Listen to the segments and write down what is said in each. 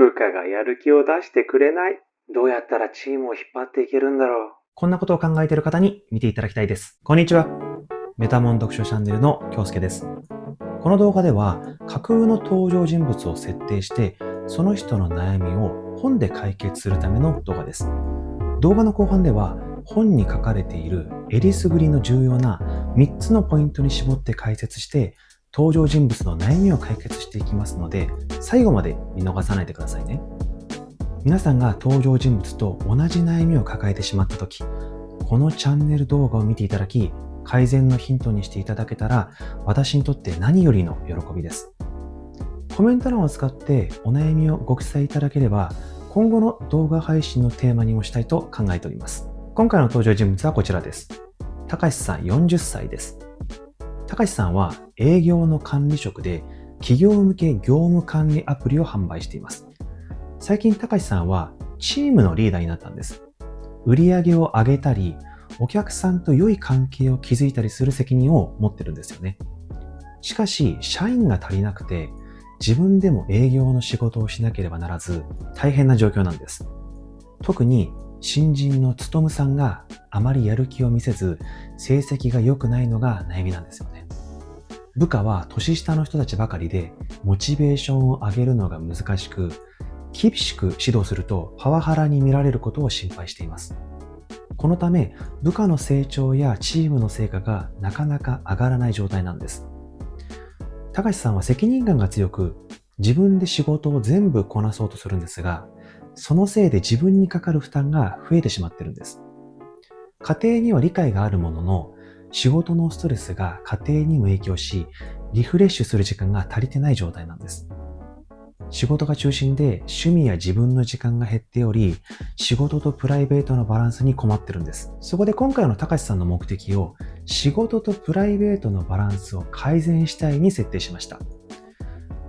部下がやる気を出してくれない。どうやったらチームを引っ張っていけるんだろう。こんなことを考えている方に見ていただきたいです。こんにちは。メタモン読書チャンネルの京介です。この動画では架空の登場人物を設定してその人の悩みを本で解決するための動画です。動画の後半では本に書かれているえりすぐりの重要な3つのポイントに絞って解説して登場人物の悩みを解決していきますので、最後まで見逃さないでくださいね。皆さんが登場人物と同じ悩みを抱えてしまったとき、このチャンネル動画を見ていただき、改善のヒントにしていただけたら、私にとって何よりの喜びです。コメント欄を使ってお悩みをご記載いただければ、今後の動画配信のテーマにもしたいと考えております。今回の登場人物はこちらです。たかしさん40歳です。たかしさんは営業の管理職で企業向け業務管理アプリを販売しています。最近たかしさんはチームのリーダーになったんです。売り上げを上げたり、お客さんと良い関係を築いたりする責任を持ってるんですよね。しかし、社員が足りなくて、自分でも営業の仕事をしなければならず、大変な状況なんです。特に、新人のつとむさんがあまりやる気を見せず、成績が良くないのが悩みなんですよね。部下は年下の人たちばかりで、モチベーションを上げるのが難しく、厳しく指導するとパワハラに見られることを心配しています。このため、部下の成長やチームの成果がなかなか上がらない状態なんです。たかしさんは責任感が強く、自分で仕事を全部こなそうとするんですが、そのせいで自分にかかる負担が増えてしまっているんです。家庭には理解があるものの、仕事のストレスが家庭にも影響し、リフレッシュする時間が足りてない状態なんです。仕事が中心で趣味や自分の時間が減っており、仕事とプライベートのバランスに困ってるんです。そこで今回のたかしさんの目的を、仕事とプライベートのバランスを改善したいに設定しました。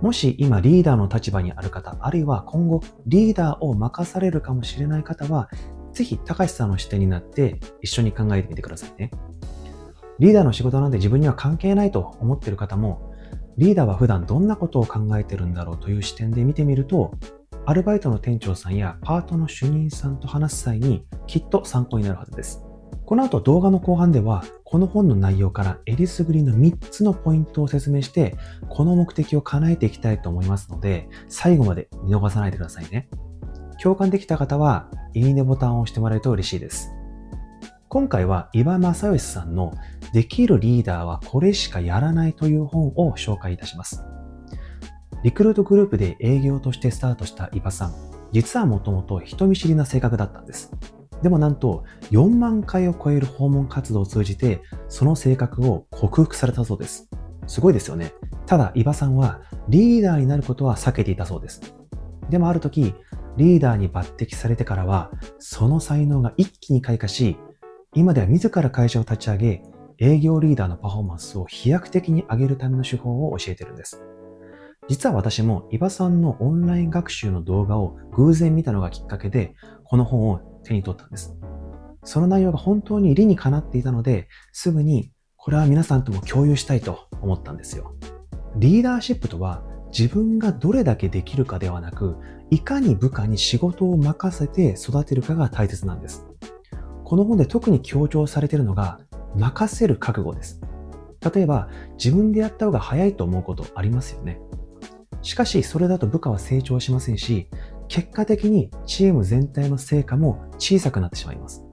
もし今リーダーの立場にある方、あるいは今後リーダーを任されるかもしれない方は、ぜひたかしさんの視点になって一緒に考えてみてくださいね。リーダーの仕事なんて自分には関係ないと思っている方も、リーダーは普段どんなことを考えてるんだろうという視点で見てみると、アルバイトの店長さんやパートの主任さんと話す際にきっと参考になるはずです。この後動画の後半では、この本の内容からえりすぐりの3つのポイントを説明して、この目的を叶えていきたいと思いますので、最後まで見逃さないでくださいね。共感できた方は、いいねボタンを押してもらえると嬉しいです。今回は伊庭正義さんのできるリーダーはこれしかやらないという本を紹介いたします。リクルートグループで営業としてスタートした伊庭さん、実はもともと人見知りな性格だったんです。でもなんと4万回を超える訪問活動を通じてその性格を克服されたそうです。すごいですよね。ただ伊庭さんはリーダーになることは避けていたそうです。でもある時、リーダーに抜擢されてからはその才能が一気に開花し、今では自ら会社を立ち上げ、営業リーダーのパフォーマンスを飛躍的に上げるための手法を教えてるんです。実は私も伊庭さんのオンライン学習の動画を偶然見たのがきっかけで、この本を手に取ったんです。その内容が本当に理にかなっていたので、すぐにこれは皆さんとも共有したいと思ったんですよ。リーダーシップとは、自分がどれだけできるかではなく、いかに部下に仕事を任せて育てるかが大切なんです。この本で特に強調されているのが、任せる覚悟です。例えば、自分でやった方が早いと思うことありますよね。しかし、それだと部下は成長しませんし、結果的にチーム全体の成果も小さくなってしまいます。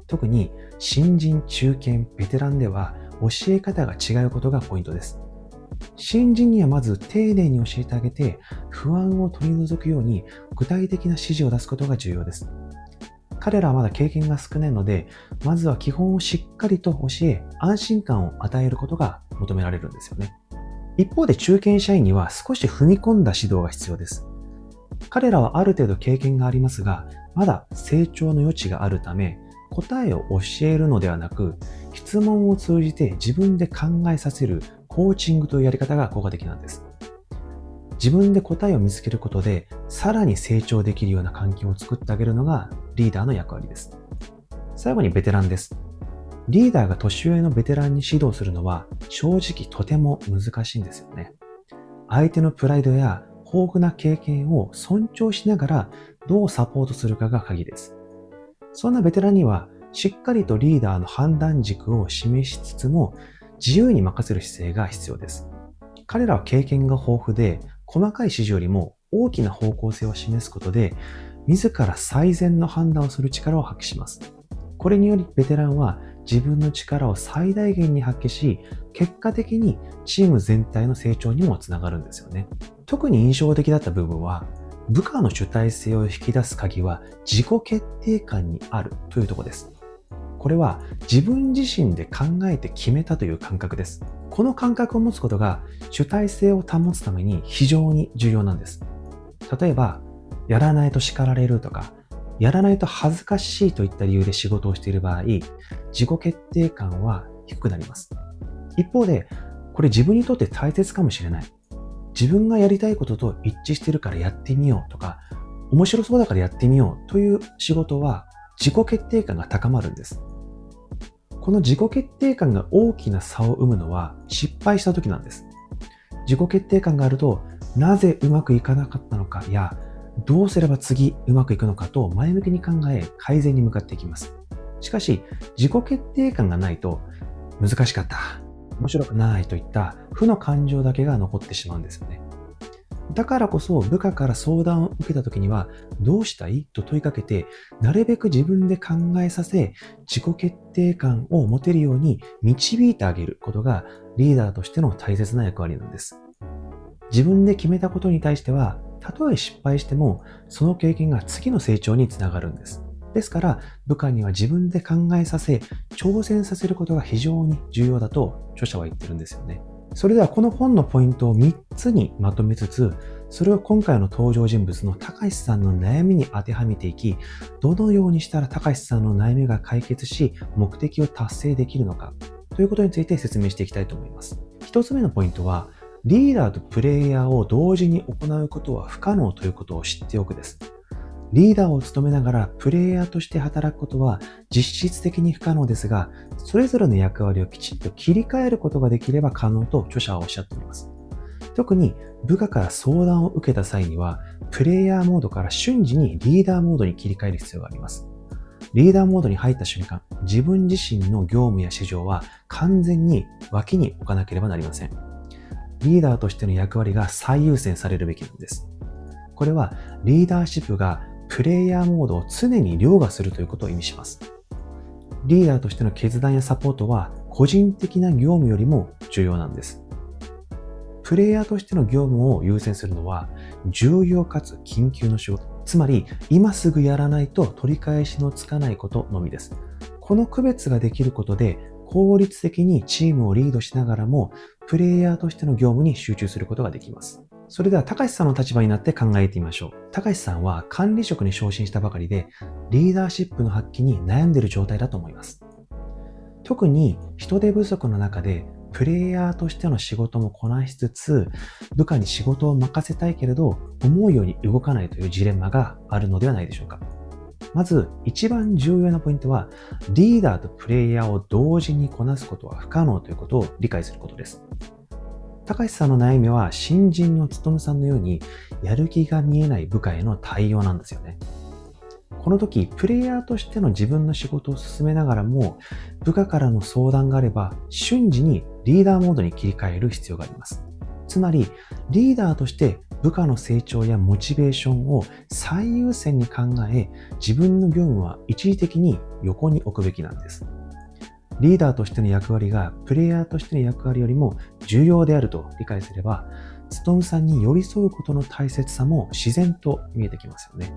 特に、新人、中堅、ベテランでは教え方が違うことがポイントです。新人にはまず丁寧に教えてあげて、不安を取り除くように具体的な指示を出すことが重要です。彼らはまだ経験が少ないので、まずは基本をしっかりと教え、安心感を与えることが求められるんですよね。一方で中堅社員には少し踏み込んだ指導が必要です。彼らはある程度経験がありますが、まだ成長の余地があるため、答えを教えるのではなく、質問を通じて自分で考えさせるコーチングというやり方が効果的なんです。自分で答えを見つけることで、さらに成長できるような環境を作ってあげるのがリーダーの役割です。最後にベテランです。リーダーが年上のベテランに指導するのは正直とても難しいんですよね。相手のプライドや豊富な経験を尊重しながらどうサポートするかが鍵です。そんなベテランにはしっかりとリーダーの判断軸を示しつつも自由に任せる姿勢が必要です。彼らは経験が豊富で細かい指示よりも大きな方向性を示すことで自ら最善の判断をする力を発揮します。これによりベテランは自分の力を最大限に発揮し、結果的にチーム全体の成長にもつながるんですよね。特に印象的だった部分は、部下の主体性を引き出す鍵は自己決定感にあるというところです。これは自分自身で考えて決めたという感覚です。この感覚を持つことが主体性を保つために非常に重要なんです。例えば、やらないと叱られるとか、やらないと恥ずかしいといった理由で仕事をしている場合、自己決定感は低くなります。一方で、これ自分にとって大切かもしれない。自分がやりたいことと一致しているからやってみようとか、面白そうだからやってみようという仕事は自己決定感が高まるんです。この自己決定感が大きな差を生むのは失敗した時なんです。自己決定感があると、なぜうまくいかなかったのかや、どうすれば次うまくいくのかと前向きに考え改善に向かっていきます。しかし自己決定感がないと難しかった、面白くないといった負の感情だけが残ってしまうんですよね。だからこそ部下から相談を受けた時にはどうしたいと問いかけてなるべく自分で考えさせ自己決定感を持てるように導いてあげることがリーダーとしての大切な役割なんです。自分で決めたことに対してはたとえ失敗しても、その経験が次の成長につながるんです。ですから、部下には自分で考えさせ、挑戦させることが非常に重要だと著者は言ってるんですよね。それではこの本のポイントを3つにまとめつつ、それを今回の登場人物の高橋さんの悩みに当てはめていき、どのようにしたら高橋さんの悩みが解決し、目的を達成できるのか、ということについて説明していきたいと思います。1つ目のポイントは、リーダーとプレイヤーを同時に行うことは不可能ということを知っておくです。リーダーを務めながらプレイヤーとして働くことは実質的に不可能ですが、それぞれの役割をきちっと切り替えることができれば可能と著者はおっしゃっています。特に部下から相談を受けた際には、プレイヤーモードから瞬時にリーダーモードに切り替える必要があります。リーダーモードに入った瞬間、自分自身の業務や市場は完全に脇に置かなければなりません。リーダーとしての役割が最優先されるべきなんです。これはリーダーシップがプレイヤーモードを常に凌駕するということを意味します。リーダーとしての決断やサポートは個人的な業務よりも重要なんです。プレイヤーとしての業務を優先するのは重要かつ緊急の仕事。つまり今すぐやらないと取り返しのつかないことのみです。この区別ができることで効率的にチームをリードしながらもプレイヤーとしての業務に集中することができます。それでは高橋さんの立場になって考えてみましょう。高橋さんは管理職に昇進したばかりでリーダーシップの発揮に悩んでいる状態だと思います。特に人手不足の中でプレイヤーとしての仕事もこなしつつ部下に仕事を任せたいけれど思うように動かないというジレンマがあるのではないでしょうか。まず一番重要なポイントはリーダーとプレイヤーを同時にこなすことは不可能ということを理解することです。高橋さんの悩みは新人の務さんのようにやる気が見えない部下への対応なんですよね。この時プレイヤーとしての自分の仕事を進めながらも部下からの相談があれば瞬時にリーダーモードに切り替える必要があります。つまりリーダーとして部下の成長やモチベーションを最優先に考え自分の業務は一時的に横に置くべきなんです。リーダーとしての役割がプレイヤーとしての役割よりも重要であると理解すれば務さんに寄り添うことの大切さも自然と見えてきますよね。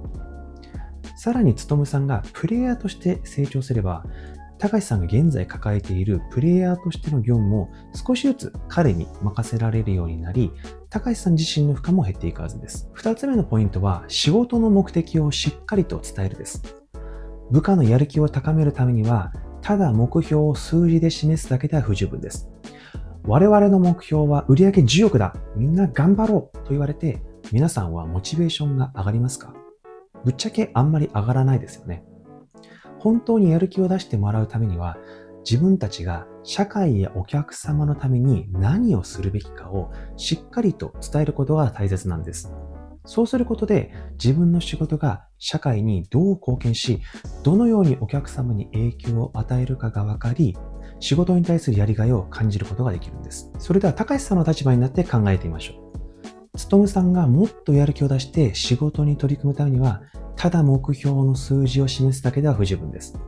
さらに務さんがプレイヤーとして成長すれば高橋さんが現在抱えているプレイヤーとしての業務も少しずつ彼に任せられるようになり高橋さん自身の負荷も減っていくはずです。2つ目のポイントは仕事の目的をしっかりと伝えるです。部下のやる気を高めるためにはただ目標を数字で示すだけでは不十分です。我々の目標は売上10億だ、みんな頑張ろうと言われて皆さんはモチベーションが上がりますか？ぶっちゃけあんまり上がらないですよね。本当にやる気を出してもらうためには自分たちが社会やお客様のために何をするべきかをしっかりと伝えることが大切なんです。そうすることで自分の仕事が社会にどう貢献し、どのようにお客様に影響を与えるかが分かり、仕事に対するやりがいを感じることができるんです。それでは、たかしさんの立場になって考えてみましょう。つとむさんがもっとやる気を出して仕事に取り組むためには、ただ目標の数字を示すだけでは不十分です。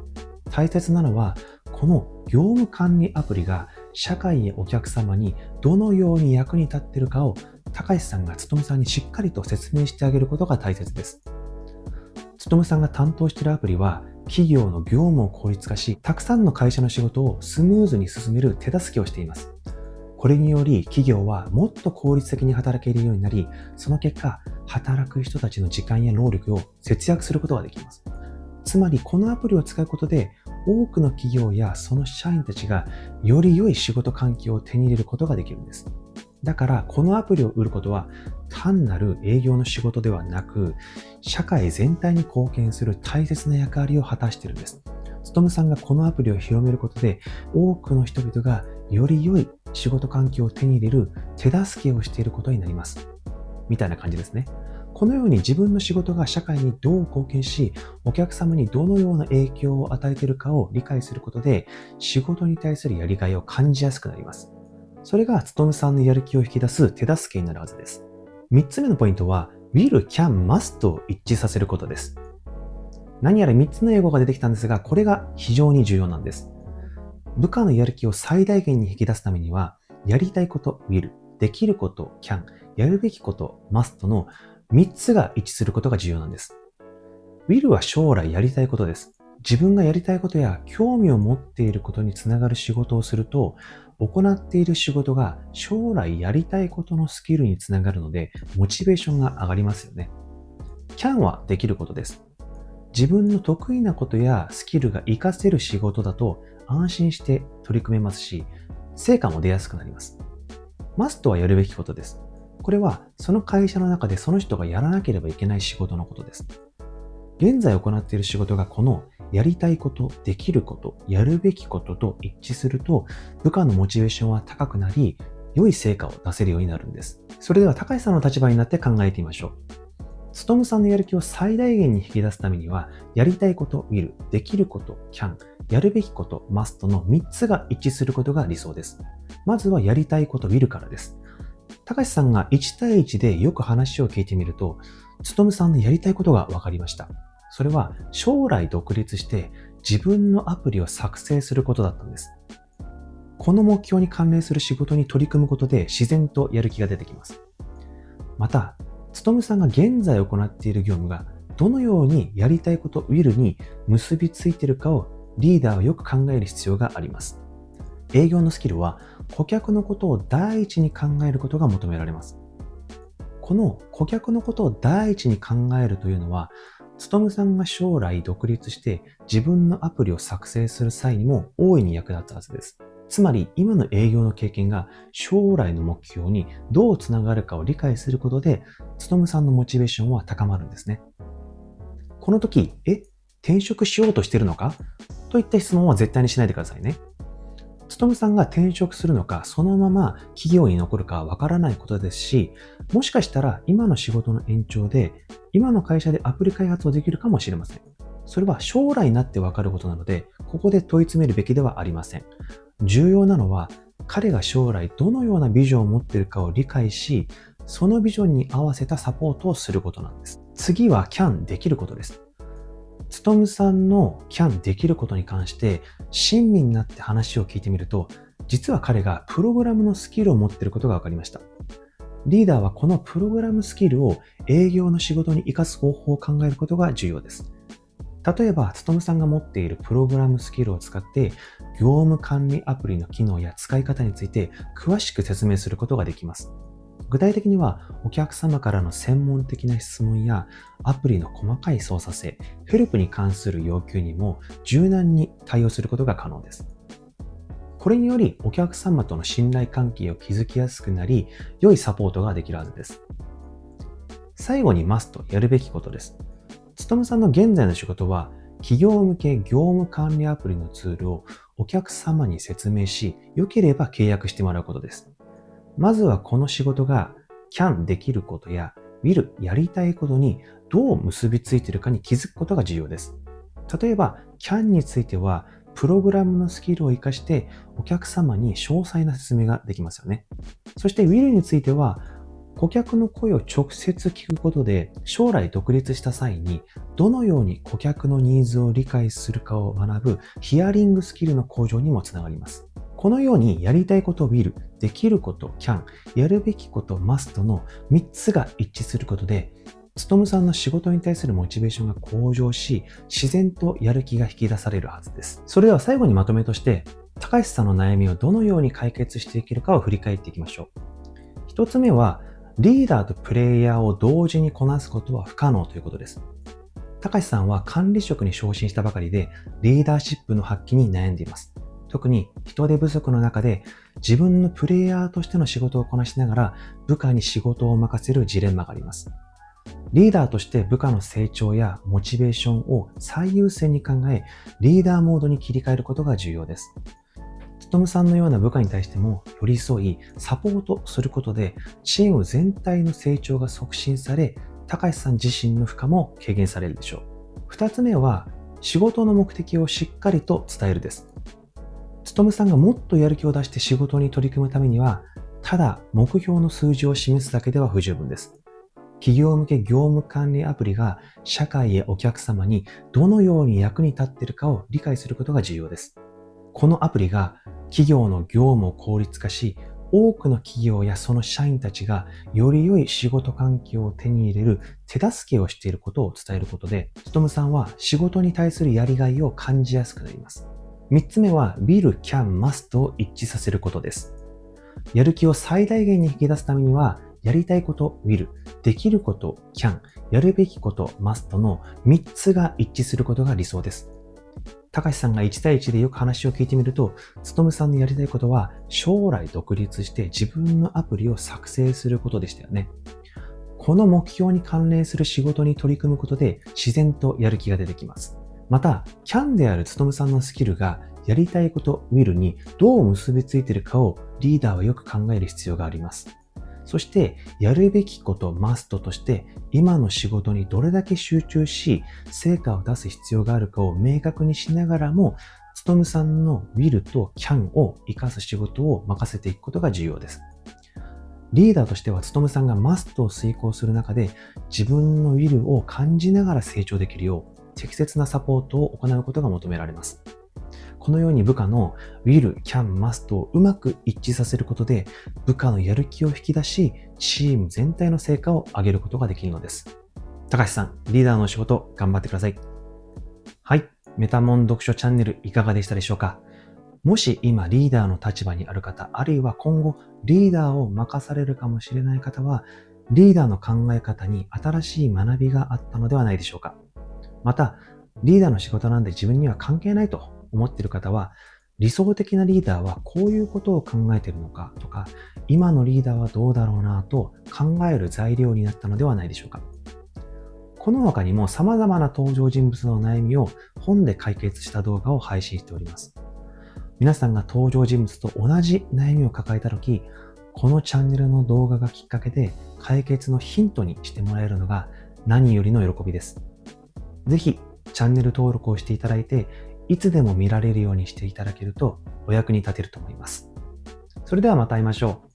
大切なのは、この業務管理アプリが社会やお客様にどのように役に立っているかを高橋さんがつとむさんにしっかりと説明してあげることが大切です。つとむさんが担当しているアプリは企業の業務を効率化し、たくさんの会社の仕事をスムーズに進める手助けをしています。これにより企業はもっと効率的に働けるようになり、その結果、働く人たちの時間や労力を節約することができます。つまり、このアプリを使うことで、多くの企業やその社員たちがより良い仕事環境を手に入れることができるんです。だから、このアプリを売ることは単なる営業の仕事ではなく、社会全体に貢献する大切な役割を果たしているんです。つとむさんがこのアプリを広めることで、多くの人々がより良い仕事環境を手に入れる手助けをしていることになります。みたいな感じですね。このように自分の仕事が社会にどう貢献し、お客様にどのような影響を与えているかを理解することで、仕事に対するやりがいを感じやすくなります。それがつとむさんのやる気を引き出す手助けになるはずです。3つ目のポイントは、will, can, must を一致させることです。何やら3つの英語が出てきたんですが、これが非常に重要なんです。部下のやる気を最大限に引き出すためには、やりたいこと will、できること can、やるべきこと must の3つが一致することが重要なんです。will は将来やりたいことです。自分がやりたいことや興味を持っていることにつながる仕事をすると、行っている仕事が将来やりたいことのスキルにつながるので、モチベーションが上がりますよね。can はできることです。自分の得意なことやスキルが活かせる仕事だと安心して取り組めますし、成果も出やすくなります。must はやるべきことです。これはその会社の中でその人がやらなければいけない仕事のことです。現在行っている仕事がこのやりたいこと、できること、やるべきことと一致すると、部下のモチベーションは高くなり、良い成果を出せるようになるんです。それでは高橋さんの立場になって考えてみましょう。つとむさんのやる気を最大限に引き出すためには、やりたいこと will、できること can、やるべきこと must の3つが一致することが理想です。まずはやりたいこと will からです。高橋さんが1対1でよく話を聞いてみると、つとむさんのやりたいことが分かりました。それは将来独立して自分のアプリを作成することだったんです。この目標に関連する仕事に取り組むことで自然とやる気が出てきます。また、つとむさんが現在行っている業務がどのようにやりたいこと will に結びついているかをリーダーはよく考える必要があります。営業のスキルは顧客のことを第一に考えることが求められます。この顧客のことを第一に考えるというのは、つとむさんが将来独立して自分のアプリを作成する際にも大いに役立つはずです。つまり今の営業の経験が将来の目標にどうつながるかを理解することで、つとむさんのモチベーションは高まるんですね。この時、転職しようとしているのかといった質問は絶対にしないでくださいね。つとむさんが転職するのか、そのまま企業に残るかはわからないことですし、もしかしたら今の仕事の延長で、今の会社でアプリ開発をできるかもしれません。それは将来になってわかることなので、ここで問い詰めるべきではありません。重要なのは、彼が将来どのようなビジョンを持っているかを理解し、そのビジョンに合わせたサポートをすることなんです。次は can できることです。つとむさんの can できることに関して親身になって話を聞いてみると、実は彼がプログラムのスキルを持っていることが分かりました。リーダーはこのプログラムスキルを営業の仕事に活かす方法を考えることが重要です。例えば、つとむさんが持っているプログラムスキルを使って業務管理アプリの機能や使い方について詳しく説明することができます。具体的には、お客様からの専門的な質問やアプリの細かい操作性、ヘルプに関する要求にも柔軟に対応することが可能です。これにより、お客様との信頼関係を築きやすくなり、良いサポートができるはずです。最後に must やるべきことです。つとむさんの現在の仕事は、企業向け業務管理アプリのツールをお客様に説明し、良ければ契約してもらうことです。まずはこの仕事が can できることや will やりたいことにどう結びついているかに気づくことが重要です。例えば can についてはプログラムのスキルを活かしてお客様に詳細な説明ができますよね。そして will については顧客の声を直接聞くことで将来独立した際にどのように顧客のニーズを理解するかを学ぶヒアリングスキルの向上にもつながります。このようにやりたいこと will、できること can、やるべきこと must の3つが一致することで、勤さんの仕事に対するモチベーションが向上し、自然とやる気が引き出されるはずです。それでは最後にまとめとして、高橋さんの悩みをどのように解決していけるかを振り返っていきましょう。1つ目は、リーダーとプレイヤーを同時にこなすことは不可能ということです。高橋さんは管理職に昇進したばかりで、リーダーシップの発揮に悩んでいます。特に人手不足の中で自分のプレイヤーとしての仕事をこなしながら部下に仕事を任せるジレンマがあります。リーダーとして部下の成長やモチベーションを最優先に考え、リーダーモードに切り替えることが重要です。勤さんのような部下に対しても寄り添い、サポートすることでチーム全体の成長が促進され、高橋さん自身の負荷も軽減されるでしょう。二つ目は、仕事の目的をしっかりと伝えるです。勤さんがもっとやる気を出して仕事に取り組むためには、ただ目標の数字を示すだけでは不十分です。企業向け業務管理アプリが社会やお客様にどのように役に立っているかを理解することが重要です。このアプリが企業の業務を効率化し、多くの企業やその社員たちがより良い仕事環境を手に入れる手助けをしていることを伝えることで、勤さんは仕事に対するやりがいを感じやすくなります。3つ目は will, can, must を一致させることです。やる気を最大限に引き出すためには、やりたいこと will、できること can、やるべきこと must の3つが一致することが理想です。高橋さんが1対1でよく話を聞いてみると、勤さんのやりたいことは将来独立して自分のアプリを作成することでしたよね。この目標に関連する仕事に取り組むことで自然とやる気が出てきます。また、can である勤さんのスキルがやりたいこと will にどう結びついているかをリーダーはよく考える必要があります。そして、やるべきこと must として今の仕事にどれだけ集中し成果を出す必要があるかを明確にしながらも、勤さんの will と can を活かす仕事を任せていくことが重要です。リーダーとしては勤さんが must を遂行する中で自分の will を感じながら成長できるよう適切なサポートを行うことが求められます。このように部下の will, can, must をうまく一致させることで部下のやる気を引き出し、チーム全体の成果を上げることができるのです。高橋さん、リーダーの仕事頑張ってください。はい、メタモン読書チャンネルいかがでしたでしょうか。もし今リーダーの立場にある方、あるいは今後リーダーを任されるかもしれない方は、リーダーの考え方に新しい学びがあったのではないでしょうか。また、リーダーの仕事なんで自分には関係ないと思っている方は、理想的なリーダーはこういうことを考えているのかとか、今のリーダーはどうだろうなと考える材料になったのではないでしょうか。この他にも様々な登場人物の悩みを本で解決した動画を配信しております。皆さんが登場人物と同じ悩みを抱えたとき、このチャンネルの動画がきっかけで解決のヒントにしてもらえるのが何よりの喜びです。ぜひチャンネル登録をしていただいて、いつでも見られるようにしていただけるとお役に立てると思います。それではまた会いましょう。